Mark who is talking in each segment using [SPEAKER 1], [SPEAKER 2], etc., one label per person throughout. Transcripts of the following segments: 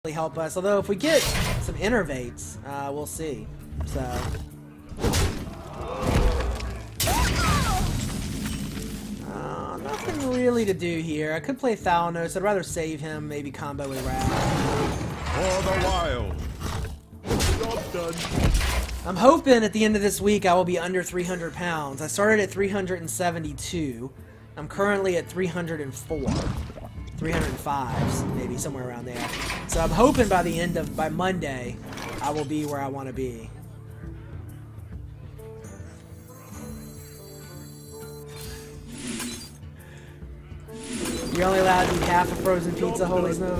[SPEAKER 1] really help us. Although if we get some innervates, we'll see. So. Nothing really to do here. I could play Thalanos. I'd rather save him, maybe combo with Wrath.
[SPEAKER 2] For the wild. Job done.
[SPEAKER 1] I'm hoping at the end of this week I will be under 300 pounds. I started at 372. I'm currently at 304. 305s, maybe somewhere around there. So I'm hoping by Monday, I will be where I want to be. You're only allowed to eat half a frozen pizza, Holy Snow.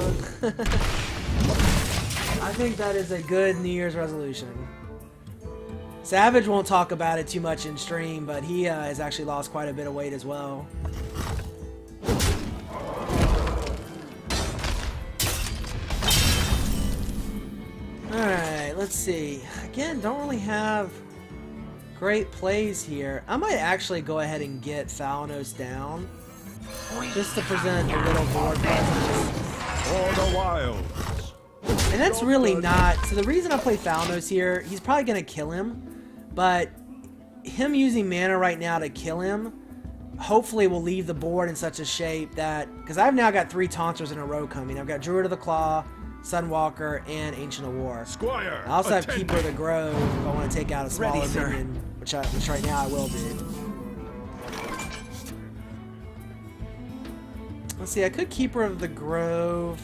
[SPEAKER 1] I think that is a good New Year's resolution. Savage won't talk about it too much in stream, but he has actually lost quite a bit of weight as well. Alright, let's see. Again, don't really have great plays here. I might actually go ahead and get Thalanos down. Just to present a little board presence.
[SPEAKER 2] For the wilds.
[SPEAKER 1] And that's really not... So the reason I play Thalanos here, he's probably going to kill him. But him using mana right now to kill him, hopefully will leave the board in such a shape that... Because I've now got 3 Taunters in a row coming. I've got Druid of the Claw, Sunwalker, and Ancient of War.
[SPEAKER 2] Squire,
[SPEAKER 1] I also have Keeper of the Grove if I want to take out a smaller minion, which right now I will do. Let's see, I could Keeper of the Grove.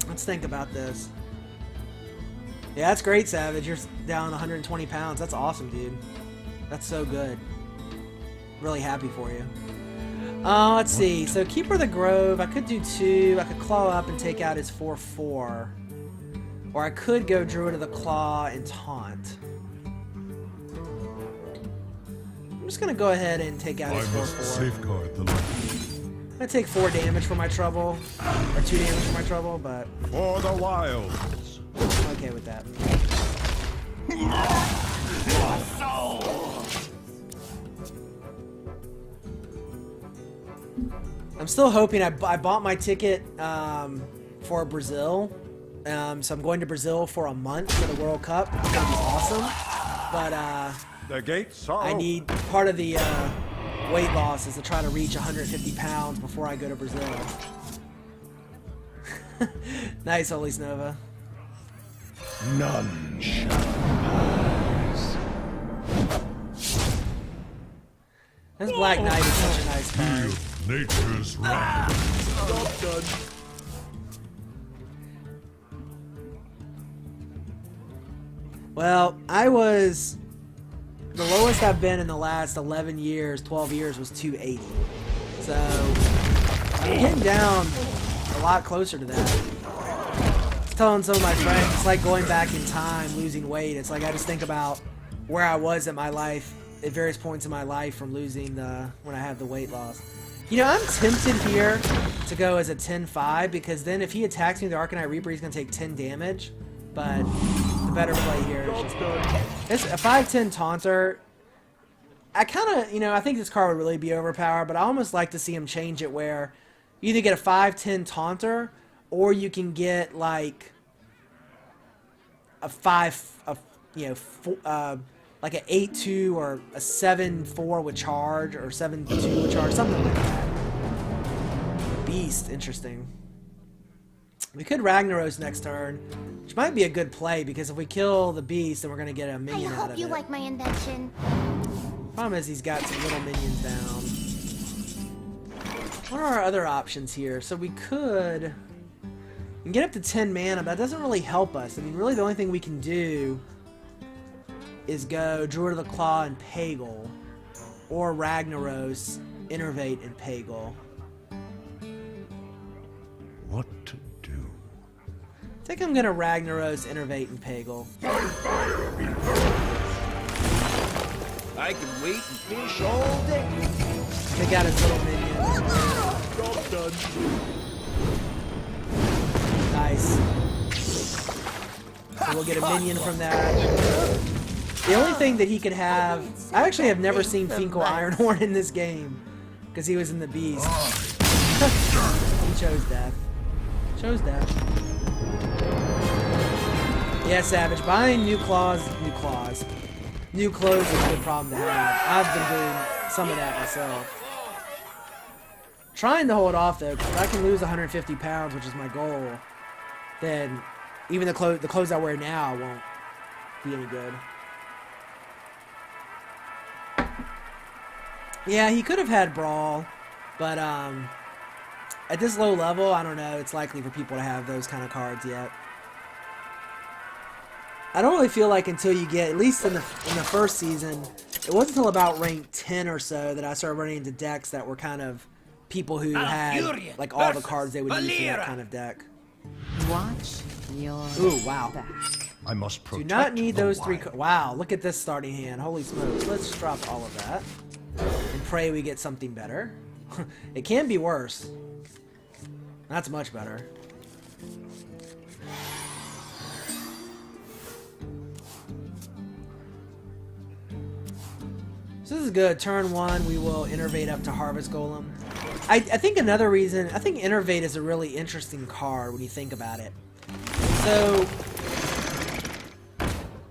[SPEAKER 1] Let's think about this. Yeah, that's great, Savage. You're down 120 pounds. That's awesome, dude. That's so good. Really happy for you. Let's see. So Keeper of the Grove, I could do 2. I could claw up and take out his 4/4. Or I could go Druid of the Claw and taunt. I'm just gonna go ahead and take out his 4/4.
[SPEAKER 2] Safeguard the land.
[SPEAKER 1] I take 4 damage for my trouble, or 2 damage for my trouble, but
[SPEAKER 2] For the wilds.
[SPEAKER 1] I'm okay with that. I'm still hoping. I bought my ticket for Brazil, so I'm going to Brazil for a month for the World Cup. It's gonna be awesome, but
[SPEAKER 2] The gates are
[SPEAKER 1] I need part of the weight loss is to try to reach 150 pounds before I go to Brazil. Nice, Holy Snova.
[SPEAKER 2] None shall rise.
[SPEAKER 1] This Black Knight is such a nice card.
[SPEAKER 2] Feel nature's wrath. Job done.
[SPEAKER 1] Well, the lowest I've been in the last 11 years, 12 years was 280. So, I'm getting down a lot closer to that. I was telling some of my friends, it's like going back in time, losing weight. It's like I just think about where I was at my life, at various points in my life from losing when I have the weight loss. You know, I'm tempted here to go as a 10-5 because then if he attacks me with the Arcanite Reaper, he's going to take 10 damage. But the better play here is just a 5/10 Taunter. I kind of, I think this card would really be overpowered, but I almost like to see him change it where you either get a 5/10 Taunter or you can get like a like an 8/2 or a 7/4 with charge or 7/2 with charge, something like that. Beast, interesting. We could Ragnaros next turn, which might be a good play because if we kill the beast, then we're gonna get a minion out of it.
[SPEAKER 3] I hope you like my invention.
[SPEAKER 1] Problem is he's got some little minions down. What are our other options here? So we can get up to 10 mana, but that doesn't really help us. I mean, really the only thing we can do is go Druid of the Claw and Pagel, or Ragnaros, Innervate and Pagel.
[SPEAKER 2] What to do?
[SPEAKER 1] I think I'm gonna Ragnaros, Innervate, and Pagel.
[SPEAKER 4] I can wait and fish all day.
[SPEAKER 1] Take out his little minions.
[SPEAKER 2] Job done.
[SPEAKER 1] Nice. So we'll get a minion from that. The only thing that he could have... I actually have never seen Finkel Ironhorn in this game. Because he was in the Beast. He chose death. Chose death. Yeah, Savage. Buying new clothes is a good problem to have. I've been doing some of that myself. Trying to hold off though, because if I can lose 150 pounds, which is my goal, then even the clothes I wear now won't be any good. Yeah, he could have had Brawl, but at this low level, I don't know. It's likely for people to have those kind of cards yet. I don't really feel like until you get, at least in the first season, it wasn't until about rank 10 or so that I started running into decks that were kind of people who had like all the cards they would use for that kind of deck.
[SPEAKER 3] Watch your
[SPEAKER 1] Ooh, wow.
[SPEAKER 3] back.
[SPEAKER 2] I must protect.
[SPEAKER 1] Do not need
[SPEAKER 2] the
[SPEAKER 1] those three.
[SPEAKER 2] wild.
[SPEAKER 1] Wow, look at this starting hand. Holy smokes. Let's drop all of that and pray we get something better. It can be worse. That's much better. So this is good. Turn 1, we will innervate up to Harvest Golem. I think another reason, I think Innervate is a really interesting card when you think about it. So,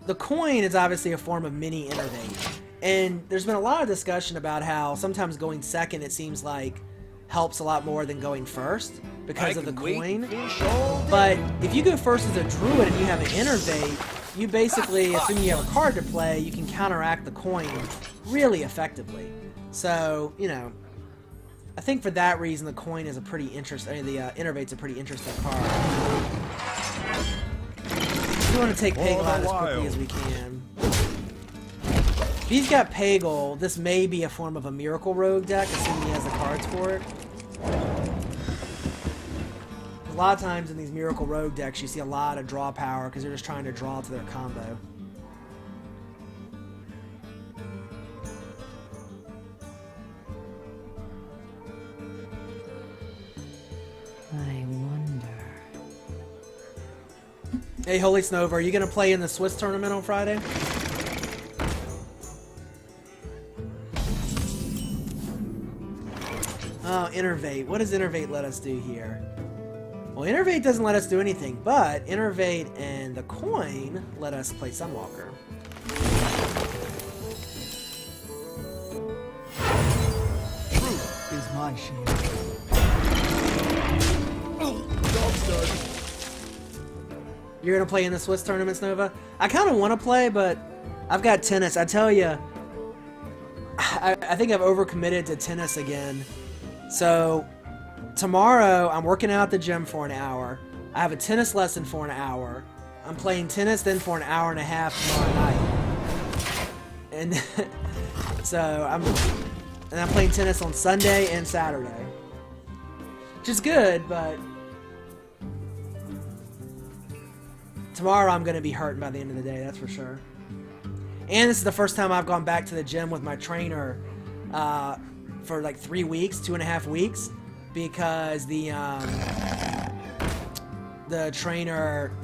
[SPEAKER 1] the coin is obviously a form of mini Innervate. And there's been a lot of discussion about how sometimes going second, it seems like, helps a lot more than going first because of the coin. But if you go first as a Druid and you have an Innervate, you basically, assuming you have a card to play, you can counteract the coin really effectively. So, you know, I think for that reason the coin is a pretty interesting, the Innervate's a pretty interesting card. We want to take Pagel out as quickly as we can. If he's got Pagel, this may be a form of a Miracle Rogue deck, assuming he has the cards for it. A lot of times in these Miracle Rogue decks, you see a lot of draw power because they're just trying to draw to their combo.
[SPEAKER 3] I wonder.
[SPEAKER 1] Hey, Holy Snova, are you going to play in the Swiss tournament on Friday? Oh, Innervate. What does Innervate let us do here? Well, Innervate doesn't let us do anything, but Innervate and the coin let us play Sunwalker.
[SPEAKER 3] Truth is my shield.
[SPEAKER 1] You're going to play in the Swiss tournament, Snova? I kind of want to play, but I've got tennis. I tell you, I think I've overcommitted to tennis again. So, tomorrow, I'm working out at the gym for an hour. I have a tennis lesson for an hour. I'm playing tennis then for an hour and a half tomorrow night. And so, I'm playing tennis on Sunday and Saturday. Which is good, but tomorrow I'm going to be hurting by the end of the day, that's for sure. And this is the first time I've gone back to the gym with my trainer for like 3 weeks, 2.5 weeks, because the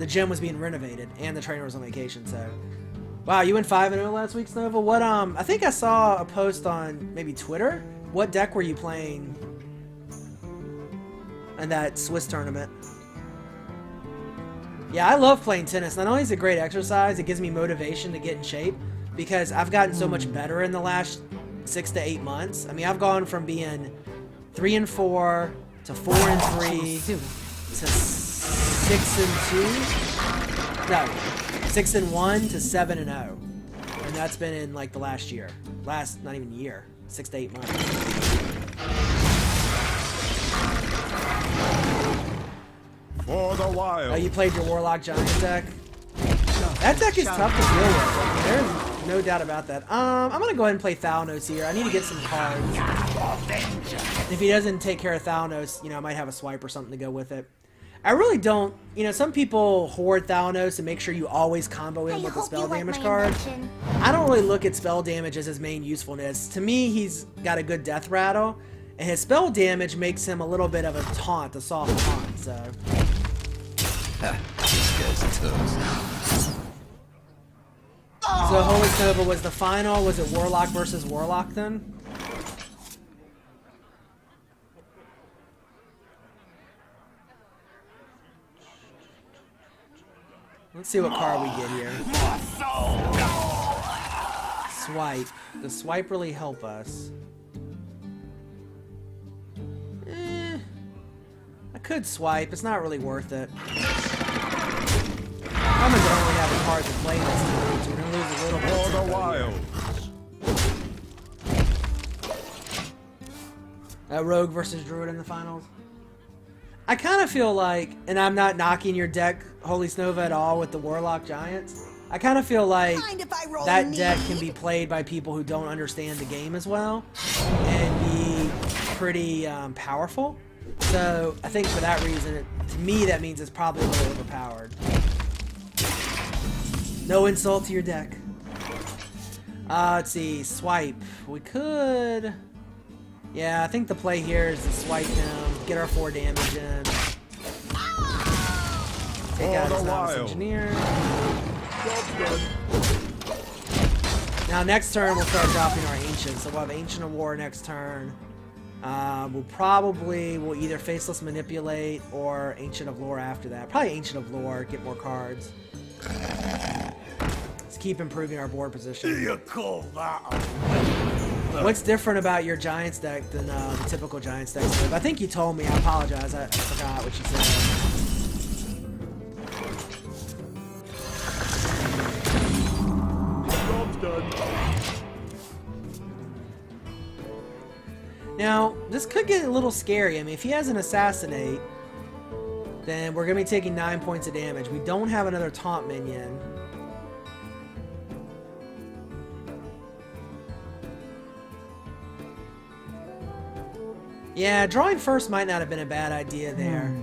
[SPEAKER 1] gym was being renovated and the trainer was on vacation. So, wow, you went 5-0 last week, Snova. What I think I saw a post on maybe Twitter. What deck were you playing in that Swiss tournament? Yeah, I love playing tennis. Not only is it great exercise, it gives me motivation to get in shape because I've gotten so much better in the last 6 to 8 months. I mean, I've gone from being 3-4 to 4-3 to 6-2. No, 6-1 to 7-0, and that's been in like the last year. Not even year. 6 to 8 months.
[SPEAKER 2] For the wild.
[SPEAKER 1] Oh, you played your Warlock Giant deck? That deck is tough to deal with. I mean, there's no doubt about that. I'm going to go ahead and play Thalnos here. I need to get some cards. If he doesn't take care of Thalnos, you know, I might have a swipe or something to go with it. I really don't, you know, some people hoard Thalnos and make sure you always combo him with the spell damage card. I don't really look at spell damage as his main usefulness. To me, he's got a good death rattle, and his spell damage makes him a little bit of a taunt, a soft taunt, so. So Holy Snova was the final. Was it Warlock versus Warlock then? Let's see what card we get here. Swipe. Does swipe really help us? I could swipe. It's not really worth it. I'm gonna only have a card to play this time, so we're gonna lose a little bit.
[SPEAKER 2] For the wild.
[SPEAKER 1] Rogue versus Druid in the finals. I kind of feel like, and I'm not knocking your deck, Holy Snova, at all with the Warlock Giants. I kind of feel like that deck can be played by people who don't understand the game as well and be pretty powerful. So I think for that reason, to me, that means it's probably a little overpowered. No insult to your deck. Let's see, swipe. We could... Yeah, I think the play here is to swipe him, get our 4 damage in. Take out his Novice Engineer. Now next turn we'll start dropping our Ancient. So we'll have Ancient of War next turn. We'll either Faceless Manipulate or Ancient of Lore after that. Probably Ancient of Lore, get more cards. Let's keep improving our board position.
[SPEAKER 4] You call that?
[SPEAKER 1] What's different about your Giants deck than the typical Giants deck? I think you told me. I apologize. I forgot what you said.
[SPEAKER 2] Job's done.
[SPEAKER 1] Now, this could get a little scary. I mean, if he has an Assassinate, then we're going to be taking 9 points of damage. We don't have another Taunt minion. Yeah, drawing first might not have been a bad idea there.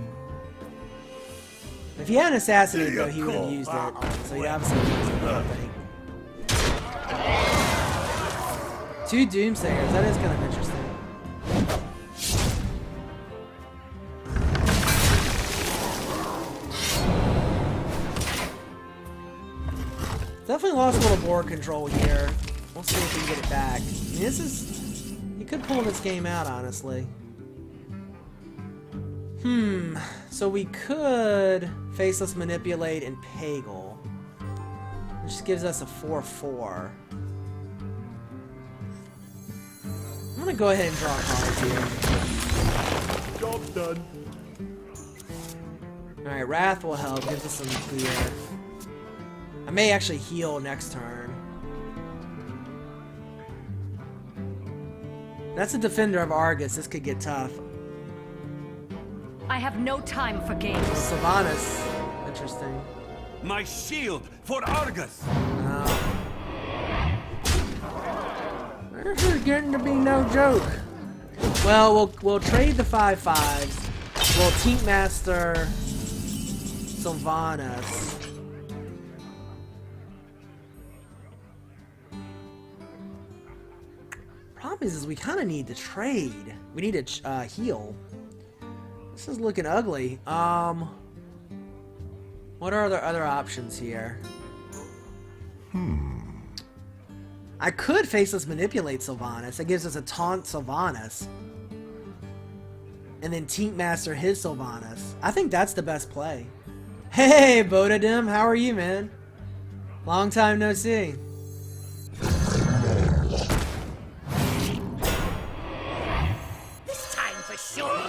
[SPEAKER 1] If he had an Assassinate, though, he would have used it. So he obviously used it, I think. 2 Doomsayers, that is kind of interesting. Definitely lost a little board control here. We'll see if we can get it back. I mean, this is... He could pull this game out, honestly. So we could Faceless Manipulate and Pagel. Which just gives us a 4/4. I'm gonna go ahead and draw cards here.
[SPEAKER 2] Job's done.
[SPEAKER 1] Alright, Wrath will help, gives us some clear. I may actually heal next turn. That's a Defender of Argus. This could get tough.
[SPEAKER 5] I have no time for games.
[SPEAKER 1] Sylvanas. Interesting.
[SPEAKER 4] My shield for Argus.
[SPEAKER 1] This is getting to be no joke. Well, we'll trade the 5/5s. We'll Team Master Sylvanas. Problem is we kind of need to trade. We need to heal. This is looking ugly. What are the other options here? I could Faceless Manipulate Sylvanas. That gives us a Taunt Sylvanas. And then Team Master his Sylvanas. I think that's the best play. Hey, Bodadim, how are you, man? Long time no see.
[SPEAKER 5] This time for sure.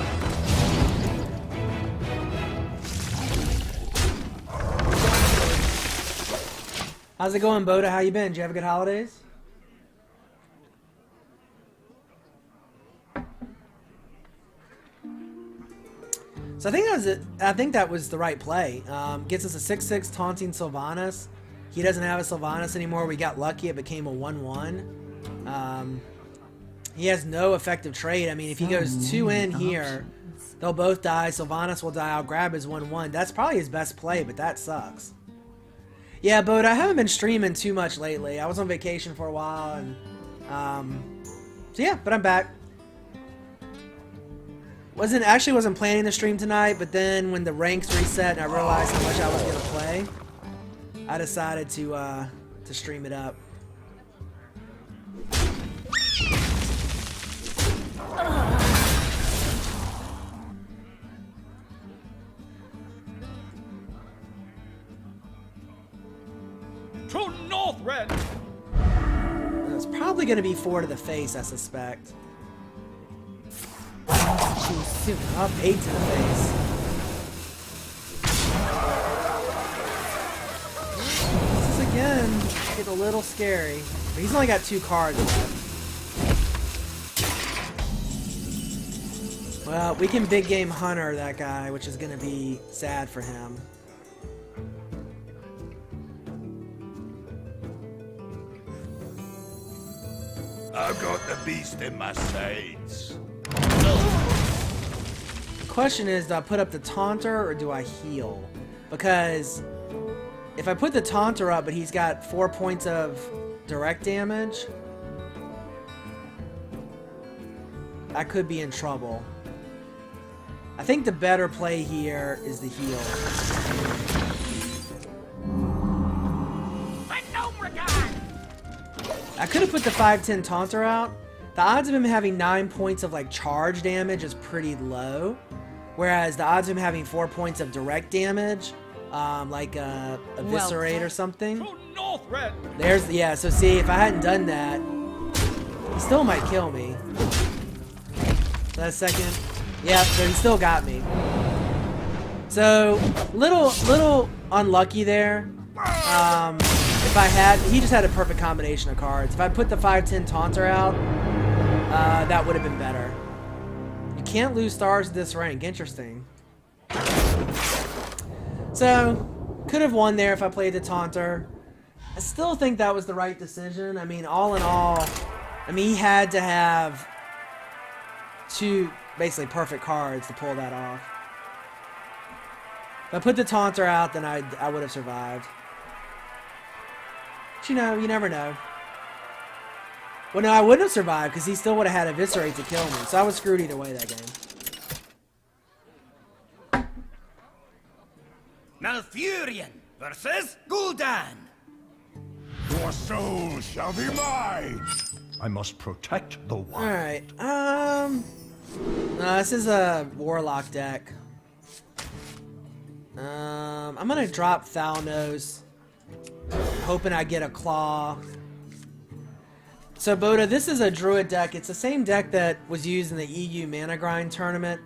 [SPEAKER 1] How's it going, Boda? How you been? Did you have a good holidays? So I think that was it. I think that was the right play. Gets us a 6/6 taunting Sylvanas. He doesn't have a Sylvanas anymore. We got lucky. It became a 1/1. He has no effective trade. I mean, if he goes 2 in here, they'll both die. Sylvanas will die. I'll grab his 1/1. That's probably his best play, but that sucks. Yeah, but I haven't been streaming too much lately. I was on vacation for a while, and so yeah, but I'm back. Wasn't planning to stream tonight, but then when the ranks reset and I realized how much I was gonna play, I decided to stream it up.
[SPEAKER 4] True north, Red.
[SPEAKER 1] It's probably going to be 4 to the face, I suspect.
[SPEAKER 3] Choose soon.
[SPEAKER 1] Up 8 to the face. This is again get a little scary. But he's only got 2 cards left. Well, we can big game Hunter that guy, which is going to be sad for him.
[SPEAKER 2] I've got the beast in my sights.
[SPEAKER 1] The question is, do I put up the Taunter or do I heal? Because if I put the Taunter up, but he's got 4 points of direct damage, I could be in trouble. I think the better play here is the heal. I could have put the 5/10 Taunter out. The odds of him having 9 points of like charge damage is pretty low. Whereas the odds of him having 4 points of direct damage, like Eviscerate or something.
[SPEAKER 4] True north, Red.
[SPEAKER 1] There's, yeah, so see, if I hadn't done that, he still might kill me. That second. Yeah, so he still got me. So, little unlucky there. If I had, he just had a perfect combination of cards. If I put the 5/10 Taunter out, that would have been better. You can't lose stars at this rank. Interesting. So, could have won there if I played the Taunter. I still think that was the right decision. I mean, all in all, I mean, he had to have 2 basically perfect cards to pull that off. If I put the Taunter out, then I would have survived. But you know, you never know. Well, no, I wouldn't have survived because he still would have had Eviscerate to kill me. So I was screwed either way that game.
[SPEAKER 4] Malfurion versus Gul'dan.
[SPEAKER 2] Your soul shall be mine. I must protect the wild.
[SPEAKER 1] Alright, no, this is a Warlock deck. I'm gonna drop Thalnos, hoping I get a Claw. So, Boda, this is a Druid deck. It's the same deck that was used in the EU Mana Grind tournament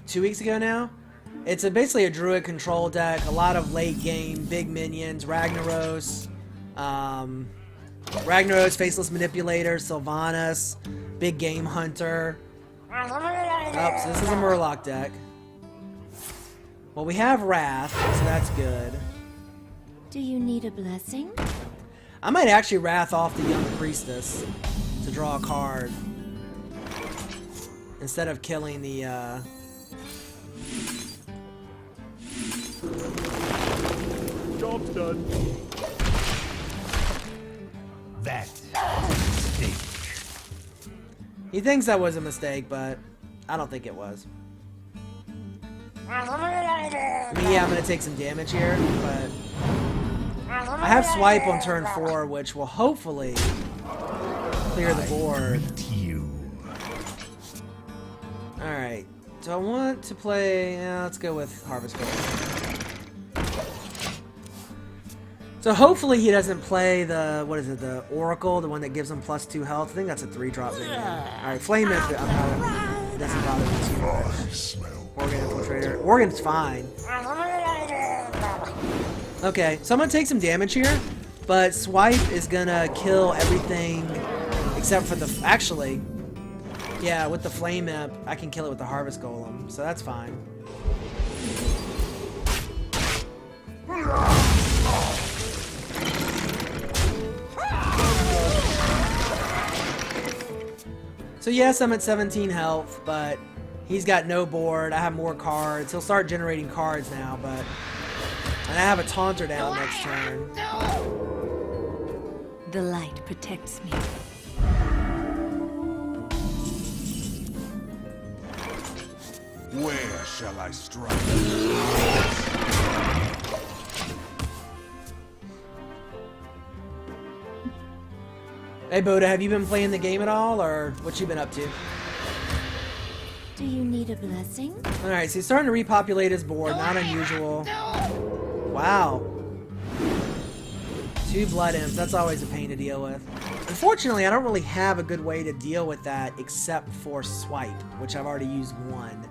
[SPEAKER 1] 2 weeks ago now. It's basically a Druid control deck, a lot of late game, big minions, Ragnaros, Faceless Manipulator, Sylvanas, Big Game Hunter. Oh, so this is a Murloc deck. Well, we have Wrath, so that's good.
[SPEAKER 3] Do you need a blessing?
[SPEAKER 1] I might actually Wrath off the Young Priestess to draw a card. Instead of killing the,
[SPEAKER 2] Job's done. That's a mistake.
[SPEAKER 1] He thinks that was a mistake, but I don't think it was. I mean, yeah, I'm going to take some damage here, but I have Swipe on turn 4, which will hopefully clear the board. Alright, so I want to play... let's go with Harvest Gold. So hopefully he doesn't play the, what is it, the Oracle, the one that gives him +2 health. I think that's a 3-drop minion. Alright, Flame Imp, it doesn't bother me too much. Organ Infiltrator. Organ's fine. Okay, so I'm gonna take some damage here, but Swipe is gonna kill everything except for the... Actually, yeah, with the Flame Imp, I can kill it with the Harvest Golem, so that's fine. So yes, I'm at 17 health, but he's got no board. I have more cards. He'll start generating cards now, but... And I have a Taunter down next turn.
[SPEAKER 3] The light protects me.
[SPEAKER 2] Where shall I strike?
[SPEAKER 1] Hey Boda, have you been playing the game at all, or what you been up to?
[SPEAKER 3] Do you need a blessing?
[SPEAKER 1] Alright, so he's starting to repopulate his board, not unusual. Wow. 2 blood imps, that's always a pain to deal with. Unfortunately, I don't really have a good way to deal with that except for swipe, which I've already used 1.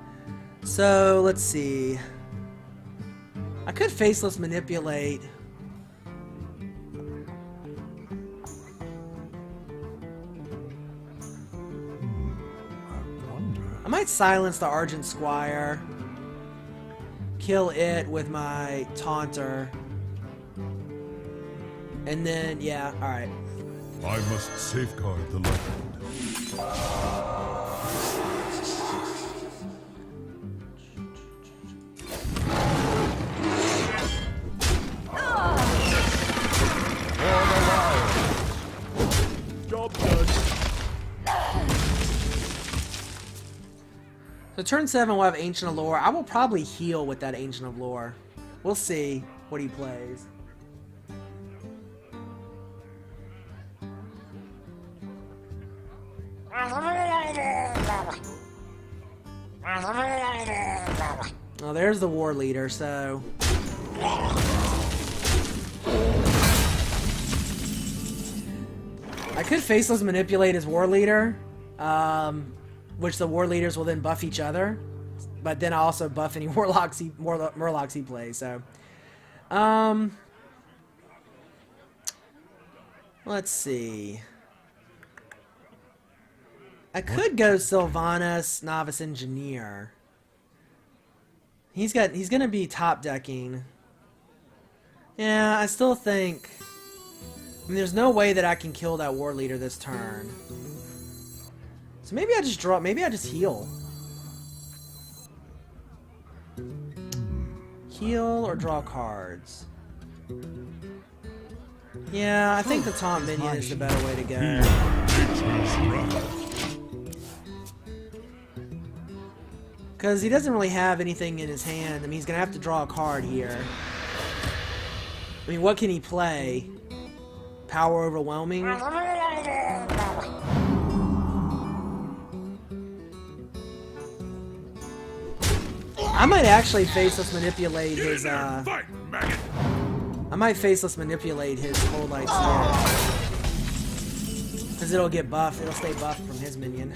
[SPEAKER 1] So, let's see. I could faceless manipulate. I might silence the Argent Squire. Kill it with my Taunter. And then, yeah, alright.
[SPEAKER 2] I must safeguard the land.
[SPEAKER 4] Job done.
[SPEAKER 1] So turn 7 we'll have Ancient of Lore. I will probably heal with that Ancient of Lore. We'll see what he plays. Oh, there's the war leader, so... I could faceless manipulate his war leader, which the war leaders will then buff each other, but then I also buff any Murlocs he plays, so... Let's see... I could go Sylvanas, Novice Engineer. He's gonna be top decking. Yeah, I still think... I mean, there's no way that I can kill that war leader this turn. So maybe I just draw, maybe I just heal. Heal or draw cards. Yeah, I think the taunt minion is the better way to go. Because he doesn't really have anything in his hand. I mean, he's going to have to draw a card here. I mean, what can he play? Power Overwhelming? I might actually faceless manipulate his, I might faceless manipulate his Cold Light Spirit. Because it'll get buffed. It'll stay buffed from his minion.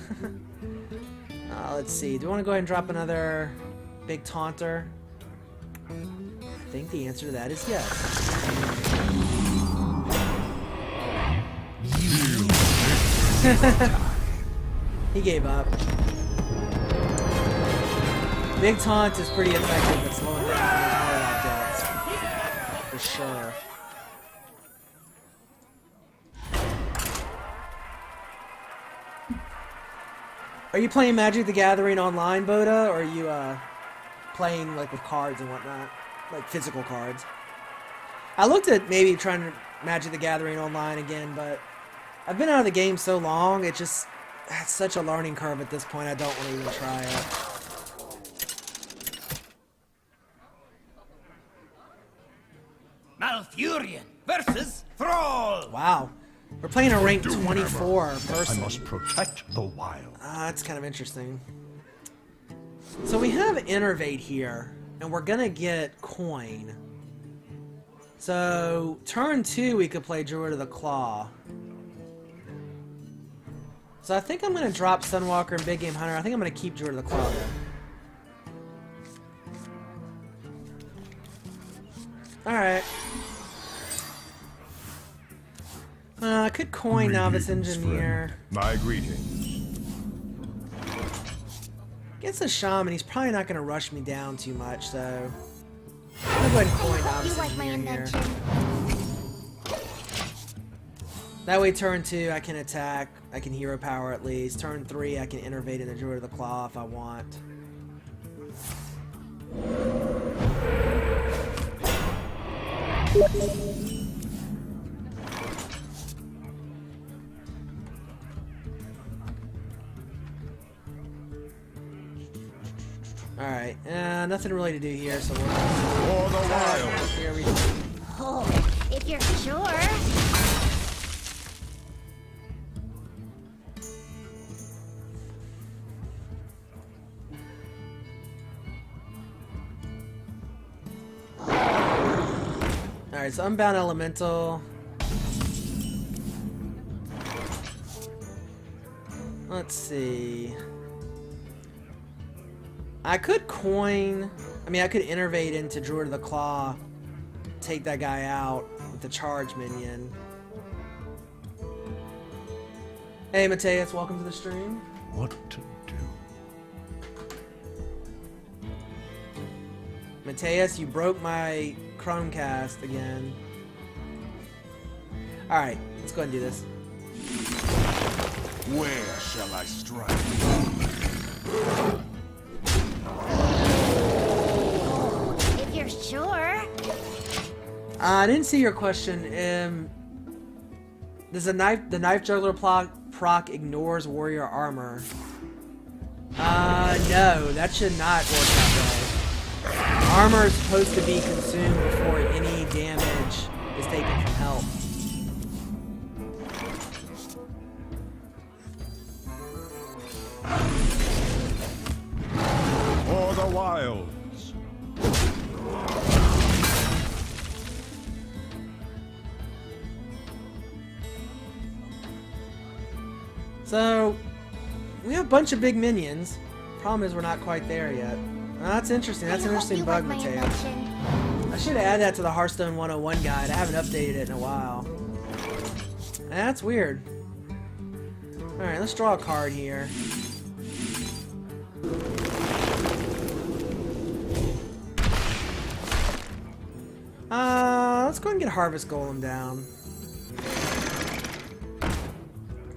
[SPEAKER 1] Let's see. Do we want to go ahead and drop another big Taunter? I think the answer to that is yes. He gave up. Big Taunt is pretty effective at slowing down his Murloc deaths. For sure. Are you playing Magic the Gathering online, Boda, or are you playing like with cards and whatnot? Like physical cards? I looked at maybe trying to Magic the Gathering online again, but I've been out of the game so long, it's such a learning curve at this point, I don't want to even try it.
[SPEAKER 4] Malfurion versus Thrall.
[SPEAKER 1] Wow. We're playing a rank 24 person.
[SPEAKER 2] I must protect the wild.
[SPEAKER 1] That's kind of interesting. So we have Innervate here, and we're gonna get Coin. So turn 2 we could play Druid of the Claw. So I think I'm gonna drop Sunwalker and Big Game Hunter. I think I'm gonna keep Druid of the Claw though. Alright. I could coin Novice Engineer.
[SPEAKER 2] My greetings.
[SPEAKER 1] Gets a Shaman, he's probably not going to rush me down too much, so... I'm going to go ahead and coin Novice Engineer here. That way turn 2 I can attack, I can hero power at least. Turn 3 I can innervate in the Druid of the Claw if I want. Alright, nothing really to do here, so we're...
[SPEAKER 2] For the wild!
[SPEAKER 1] Here we go.
[SPEAKER 3] Oh, if you're sure.
[SPEAKER 1] Alright, so Unbound Elemental. Let's see. I could coin. I mean, I could innervate into Druid of the Claw, take that guy out with the charge minion. Hey, Mateus, welcome to the stream.
[SPEAKER 2] What to do?
[SPEAKER 1] Mateus, you broke my Chromecast again. Alright, let's go ahead and do this.
[SPEAKER 2] Where shall I strike?
[SPEAKER 3] If you're sure.
[SPEAKER 1] I didn't see your question. Does the knife juggler proc ignores warrior armor? No, that should not work that way. Armor is supposed to be consumed before any damage is taken from health.
[SPEAKER 2] For the wilds.
[SPEAKER 1] So, we have a bunch of big minions. Problem is we're not quite there yet. That's interesting. That's an interesting bug, Mateo. I should add that to the Hearthstone 101 guide. I haven't updated it in a while. That's weird. Alright, let's draw a card here. Let's go ahead and get Harvest Golem down.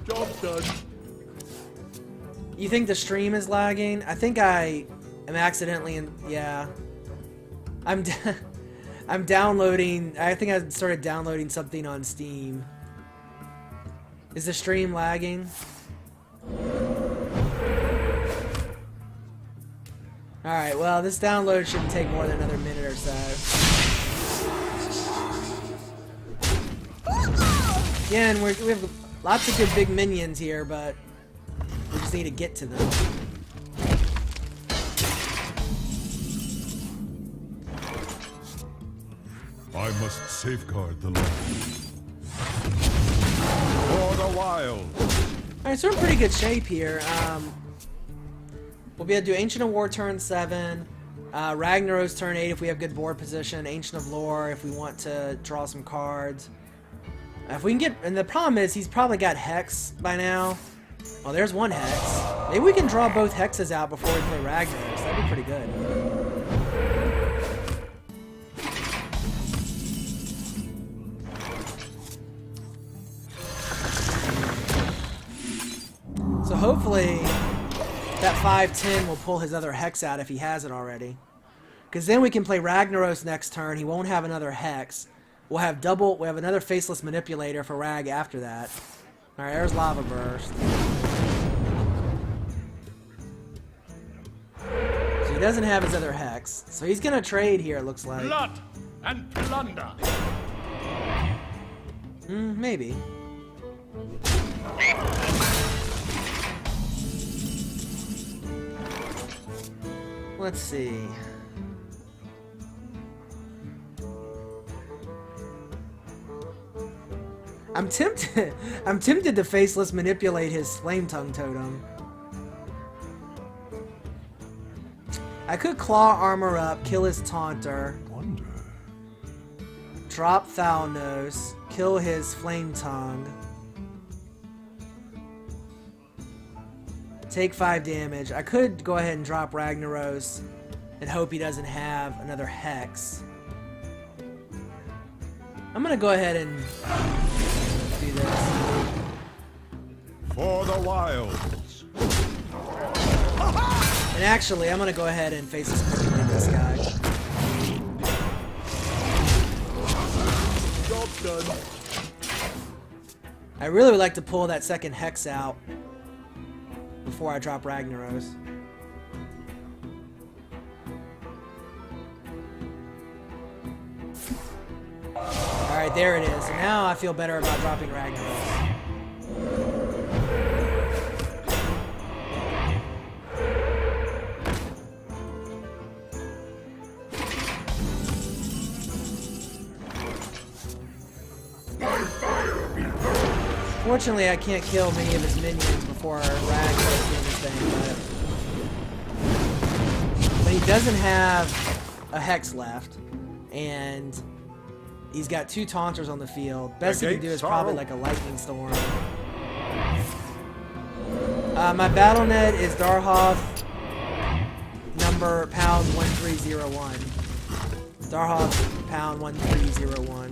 [SPEAKER 2] Job done.
[SPEAKER 1] You think the stream is lagging? I think I am accidentally in. Yeah. I'm downloading. I think I started downloading something on Steam. Is the stream lagging? Alright, well, this download shouldn't take more than another minute or so. Again, we have lots of good big minions here, but we just need to get to them.
[SPEAKER 2] I must safeguard the land. For the wild.
[SPEAKER 1] Alright, so we're in pretty good shape here. We'll be able to do Ancient of War turn 7, Ragnaros turn 8 if we have good board position, Ancient of Lore if we want to draw some cards. If we can get, and the problem is he's probably got Hex by now. Oh, there's one Hex. Maybe we can draw both Hexes out before we play Ragnaros. That'd be pretty good. So hopefully that 5/10 will pull his other Hex out if he hasn't already. Because then we can play Ragnaros next turn. He won't have another Hex. We'll have another Faceless Manipulator for Rag after that. Alright, there's Lava Burst. So he doesn't have his other Hex. So he's gonna trade here, it looks like.
[SPEAKER 2] Blood and plunder.
[SPEAKER 1] Maybe. Let's see. I'm tempted to Faceless Manipulate his Flame Tongue Totem. I could Claw Armor up, kill his Taunter.
[SPEAKER 2] Wonder.
[SPEAKER 1] Drop Thalnos, kill his Flame Tongue. Take 5 damage. I could go ahead and drop Ragnaros and hope he doesn't have another Hex. I'm gonna go ahead and do this.
[SPEAKER 2] For the wilds.
[SPEAKER 1] And actually, I'm gonna go ahead and face this guy.
[SPEAKER 2] Job done.
[SPEAKER 1] I really would like to pull that second Hex out before I drop Ragnaros. Alright, there it is. So now I feel better about dropping Ragnaros. Fortunately, I can't kill many of his minions before Rag goes in this thing, but he doesn't have a Hex left, and he's got 2 Taunters on the field. Best he can do is probably like a Lightning Storm. My BattleNet is Darhoth, number pound 1301. Darhoth, pound 1301.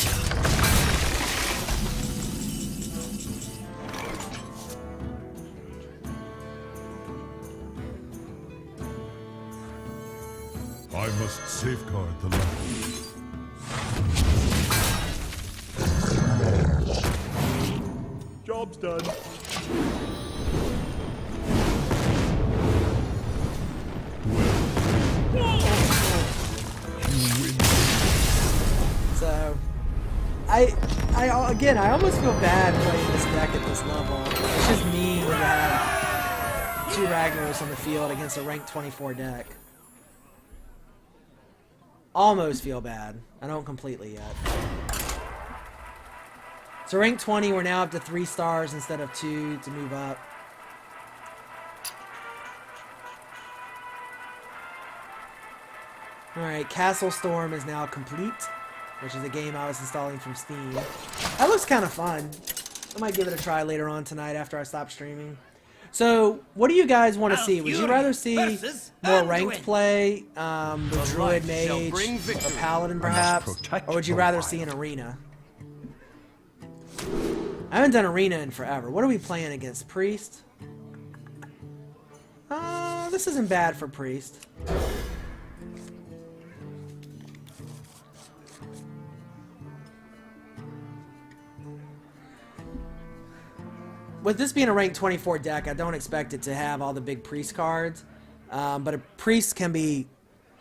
[SPEAKER 2] I must safeguard the land. Job's done.
[SPEAKER 1] So, again, I almost feel bad playing this deck at this level. It's just mean to have 2 Ragnaros on the field against a ranked 24 deck. Almost feel bad. I don't completely yet. So rank 20, we're now up to 3 stars instead of 2 to move up. Alright, Castle Storm is now complete, which is a game I was installing from Steam. That looks kind of fun. I might give it a try later on tonight after I stop streaming. So, what do you guys want to see? Would you rather see more ranked play with Druid, Mage, or Paladin perhaps? Or would you rather see an Arena? I haven't done Arena in forever. What are we playing against? Priest? This isn't bad for Priest. With this being a ranked 24 deck, I don't expect it to have all the big Priest cards. But a Priest can be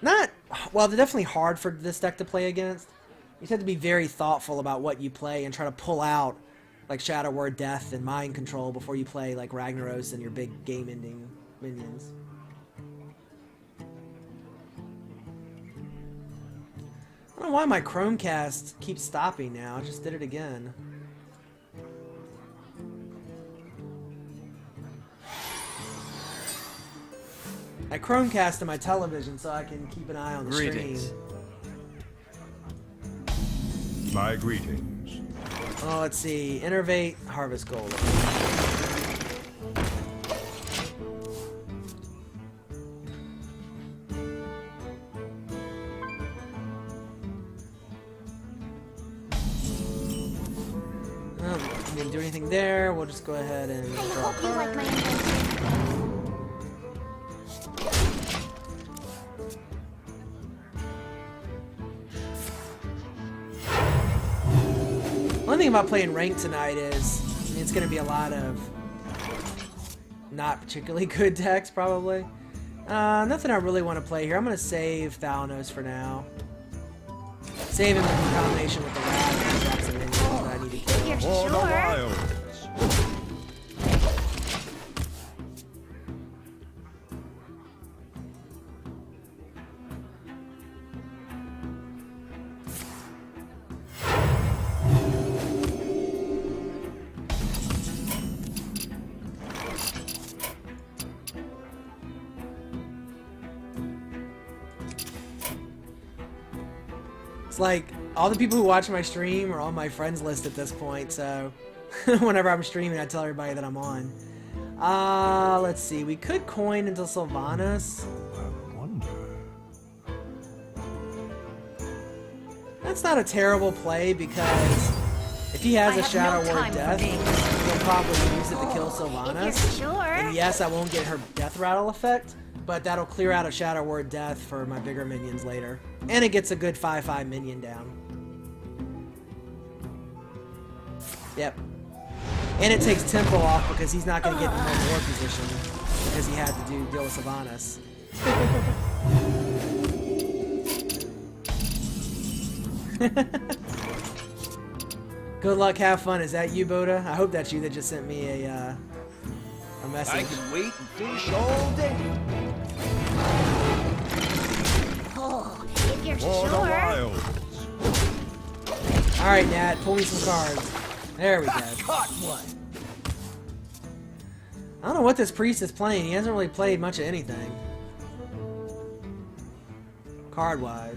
[SPEAKER 1] not... Well, they're definitely hard for this deck to play against. You just have to be very thoughtful about what you play and try to pull out like Shadow Word Death and Mind Control before you play like Ragnaros and your big game-ending minions. I don't know why my Chromecast keeps stopping now. I just did it again. I Chromecast to my television so I can keep an eye on the stream.
[SPEAKER 2] My greetings.
[SPEAKER 1] Oh, let's see. Innervate, Harvest Gold. Oh, didn't do anything there. We'll just go ahead and
[SPEAKER 3] I
[SPEAKER 1] draw a
[SPEAKER 3] hope you like my
[SPEAKER 1] card.
[SPEAKER 3] invention.
[SPEAKER 1] One thing about playing ranked tonight is, I mean, it's going to be a lot of not particularly good decks, probably. Nothing I really want to play here. I'm going to save Thalanos for now. Save him in combination with the Rag and drop some minions that I need to kill.
[SPEAKER 3] You're
[SPEAKER 2] For the
[SPEAKER 3] sure?
[SPEAKER 2] wilds.
[SPEAKER 1] It's like, all the people who watch my stream are on my friends list at this point, so whenever I'm streaming, I tell everybody that I'm on. Let's see. We could coin until Sylvanas.
[SPEAKER 2] I wonder.
[SPEAKER 1] That's not a terrible play because if he has
[SPEAKER 5] I
[SPEAKER 1] a
[SPEAKER 5] have
[SPEAKER 1] Shadow
[SPEAKER 5] no
[SPEAKER 1] Word
[SPEAKER 5] time for
[SPEAKER 1] Death,
[SPEAKER 5] games.
[SPEAKER 1] he'll probably use it to kill
[SPEAKER 3] If
[SPEAKER 1] Sylvanas.
[SPEAKER 3] you're sure.
[SPEAKER 1] And yes, I won't get her Death Rattle effect, but that'll clear out a Shadow Word Death for my bigger minions later. And it gets a good 5/5 minion down. Yep. And it takes Tempo off because he's not going to get in the war position because he had to deal with Sylvanas. Good luck, have fun. Is that you, Boda? I hope that's you that just sent me a message.
[SPEAKER 4] I can wait and fish all day.
[SPEAKER 3] Oh, if you're
[SPEAKER 2] For the
[SPEAKER 3] sure.
[SPEAKER 2] wilds.
[SPEAKER 1] Alright, Nat, pull me some cards. There we go.
[SPEAKER 4] Caught one.
[SPEAKER 1] I don't know what this priest is playing. He hasn't really played much of anything. Card-wise.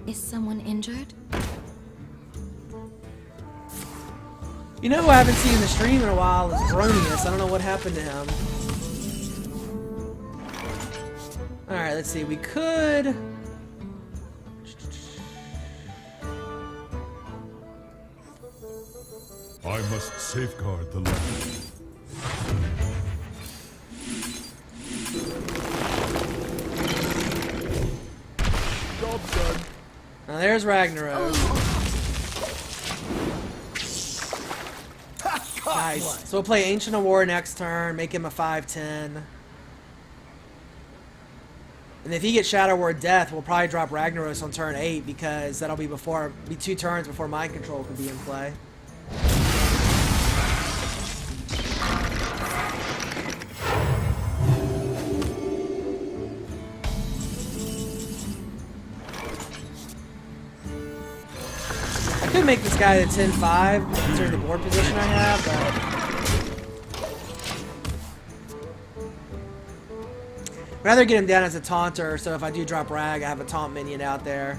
[SPEAKER 3] Is someone injured?
[SPEAKER 1] You know who I haven't seen in the stream in a while is Bronius. I don't know what happened to him. Alright, let's see. We could...
[SPEAKER 2] I must safeguard the land.
[SPEAKER 4] Job done.
[SPEAKER 1] Now there's Ragnarok. Nice. So we'll play Ancient of War next turn, make him a 5/10. And if he gets Shadow Word Death, we'll probably drop Ragnaros on turn 8 because that'll be 2 turns before Mind Control can be in play. I could make this guy a 10-5 considering the board position I have, but I'd rather get him down as a taunter, so if I do drop Rag, I have a taunt minion out there.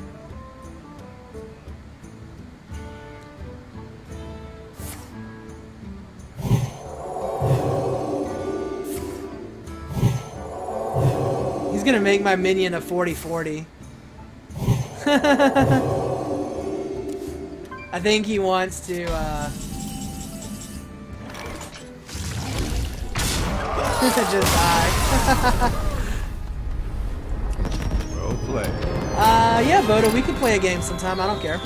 [SPEAKER 1] He's gonna make my minion a 40/40. I think he wants to, just die.
[SPEAKER 2] Well played.
[SPEAKER 1] Yeah, Boda, we could play a game sometime, I don't care.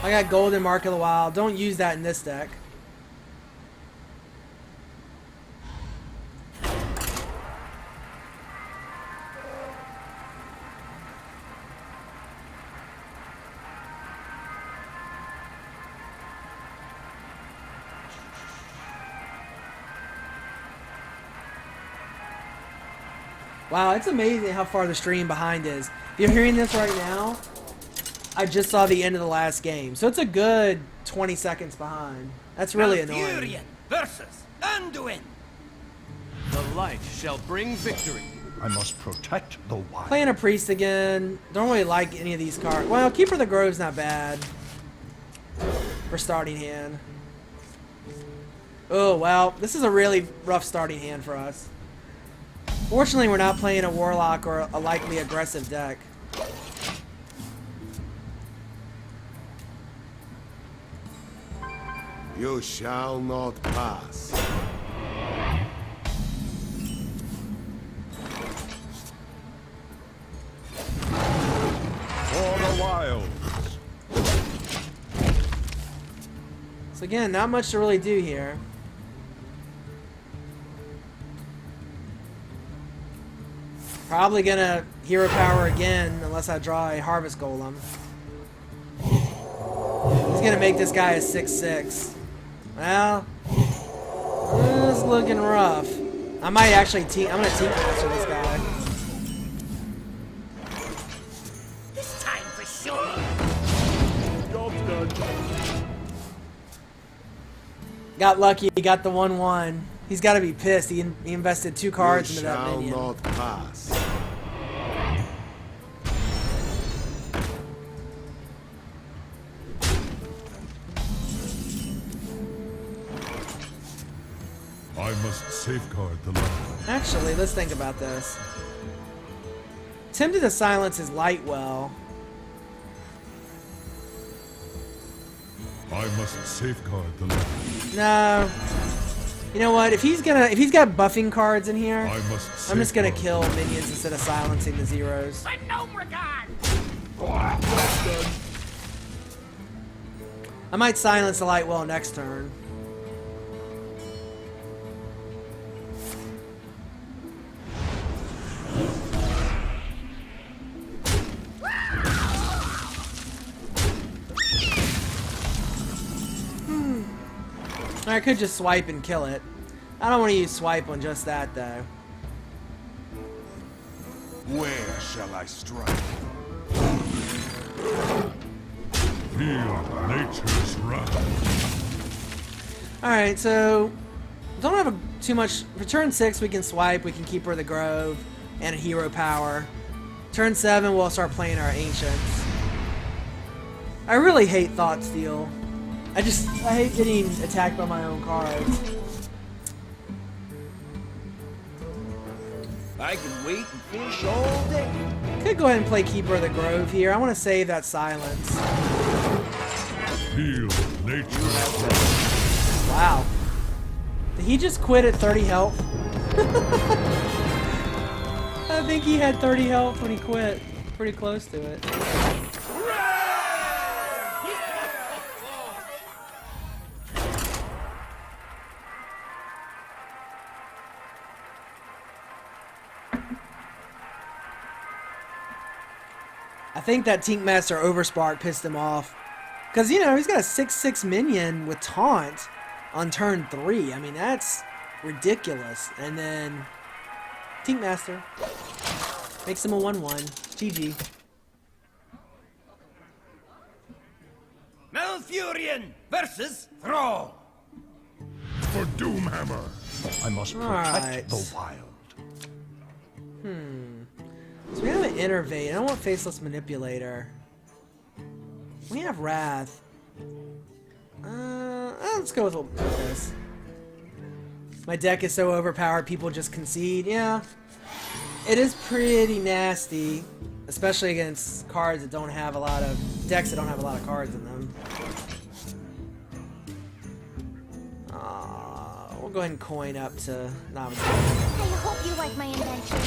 [SPEAKER 1] I got Golden Mark of the Wild. Don't use that in this deck. Wow, it's amazing how far the stream behind is. If you're hearing this right now, I just saw the end of the last game. So it's a good 20 seconds behind. That's really annoying.
[SPEAKER 5] Malfurion versus Anduin.
[SPEAKER 4] The light shall bring victory.
[SPEAKER 2] I must protect the wild.
[SPEAKER 1] Playing a priest again. Don't really like any of these cards. Well, Keeper of the Grove's not bad for starting hand. Oh, well, this is a really rough starting hand for us. Fortunately, we're not playing a Warlock or a likely aggressive deck.
[SPEAKER 6] You shall not pass.
[SPEAKER 2] For the wilds.
[SPEAKER 1] So again, not much to really do here. Probably gonna hero power again unless I draw a Harvest Golem. He's gonna make this guy a 6/6. Well, it's looking rough. I might actually I'm gonna team master this guy.
[SPEAKER 5] This time for sure.
[SPEAKER 4] Job's done.
[SPEAKER 1] Got lucky, he got the 1/1. He's gotta be pissed. He invested 2 cards
[SPEAKER 6] You
[SPEAKER 1] into that
[SPEAKER 6] shall
[SPEAKER 1] minion.
[SPEAKER 6] not pass.
[SPEAKER 2] I must safeguard the land.
[SPEAKER 1] Actually, let's think about this. Tempted to silence his Lightwell.
[SPEAKER 2] I must safeguard the land.
[SPEAKER 1] No. You know what? If he's got buffing cards in here,
[SPEAKER 2] I must
[SPEAKER 1] I'm just gonna
[SPEAKER 2] safeguard
[SPEAKER 1] kill minions instead of silencing the zeros.
[SPEAKER 5] But no regard.
[SPEAKER 1] I might silence the Lightwell next turn. I could just swipe and kill it. I don't want to use swipe on just that though.
[SPEAKER 6] Where shall I strike?
[SPEAKER 2] Feel nature's wrath.
[SPEAKER 1] Alright, so don't have too much. For turn 6, we can swipe, we can Keeper of the Grove, and a hero power. Turn 7, we'll start playing our Ancients. I really hate Thought Steal. I hate getting attacked by my own cards.
[SPEAKER 4] I can wait and fish all day.
[SPEAKER 1] Could go ahead and play Keeper of the Grove here. I want to save that silence.
[SPEAKER 2] Feel nature's wrath.
[SPEAKER 1] Wow. Did he just quit at 30 health? I think he had 30 health when he quit. Pretty close to it. I think that Tinkmaster Overspark pissed him off. Because, you know, he's got a 6/6 minion with Taunt on turn 3. I mean, that's ridiculous. And then Tinkmaster makes him a 1/1. GG.
[SPEAKER 5] Malfurion versus Thrall.
[SPEAKER 2] For Doomhammer, I must protect
[SPEAKER 1] Alright.
[SPEAKER 2] the wild.
[SPEAKER 1] So we have an Innervate. I don't want Faceless Manipulator. We have Wrath. Let's go with this. My deck is so overpowered, people just concede. Yeah. It is pretty nasty. Especially against cards that don't have a lot of... decks that don't have a lot of cards in them. We'll go ahead and coin up to Novice.
[SPEAKER 3] I hope you like my invention.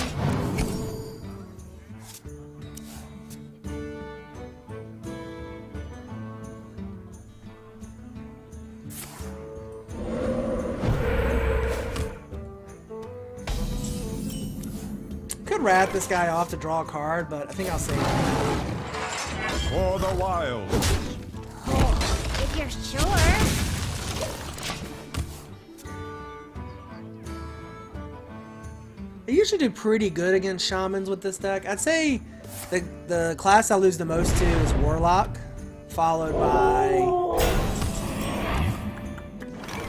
[SPEAKER 1] Could Wrath this guy off to draw a card, but I think I'll save it.
[SPEAKER 2] For the wild.
[SPEAKER 3] If you're sure.
[SPEAKER 1] I usually do pretty good against Shamans with this deck. I'd say the class I lose the most to is Warlock, followed by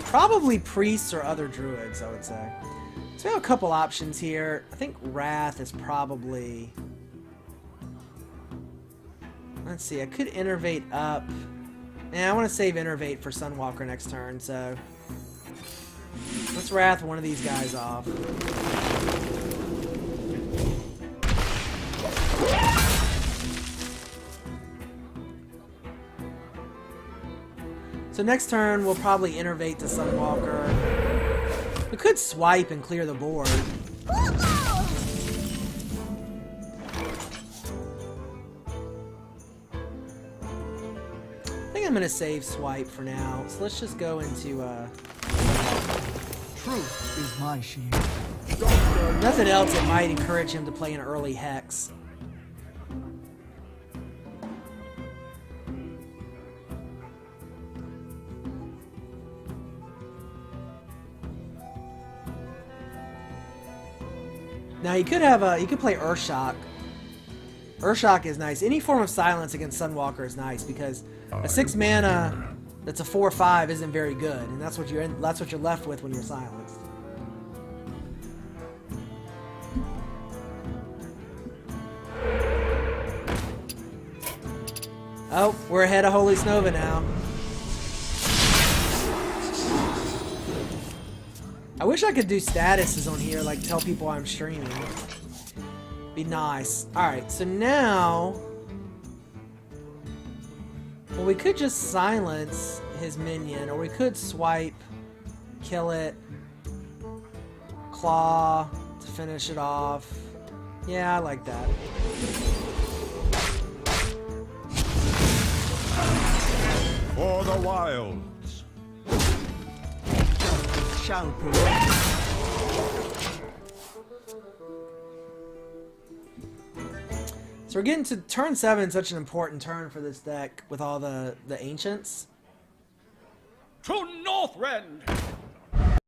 [SPEAKER 1] probably Priests or other Druids, I would say. So we have a couple options here. I think Wrath is probably... Let's see, I could Innervate up. Yeah, I want to save Innervate for Sunwalker next turn, so... Let's Wrath one of these guys off. So next turn, we'll probably Innervate to Sunwalker. We could swipe and clear the board. I think I'm going to save swipe for now. So let's just go into...
[SPEAKER 7] Truth is my shield.
[SPEAKER 1] Nothing else that might encourage him to play an early Hex. Now you could have you could play Earthshock. Earthshock is nice. Any form of silence against Sunwalker is nice because a 6 mana that's a 4/5 isn't very good, and that's what you're left with when you're silenced. Oh, we're ahead of Holy Snova now. I wish I could do statuses on here, like tell people I'm streaming. Be nice. Alright, so now... Well, we could just silence his minion, or we could swipe, kill it, claw to finish it off. Yeah, I like that.
[SPEAKER 2] For the wilds.
[SPEAKER 7] Shall prevail.
[SPEAKER 1] So we're getting to turn 7, such an important turn for this deck with all the Ancients.
[SPEAKER 5] To Northrend!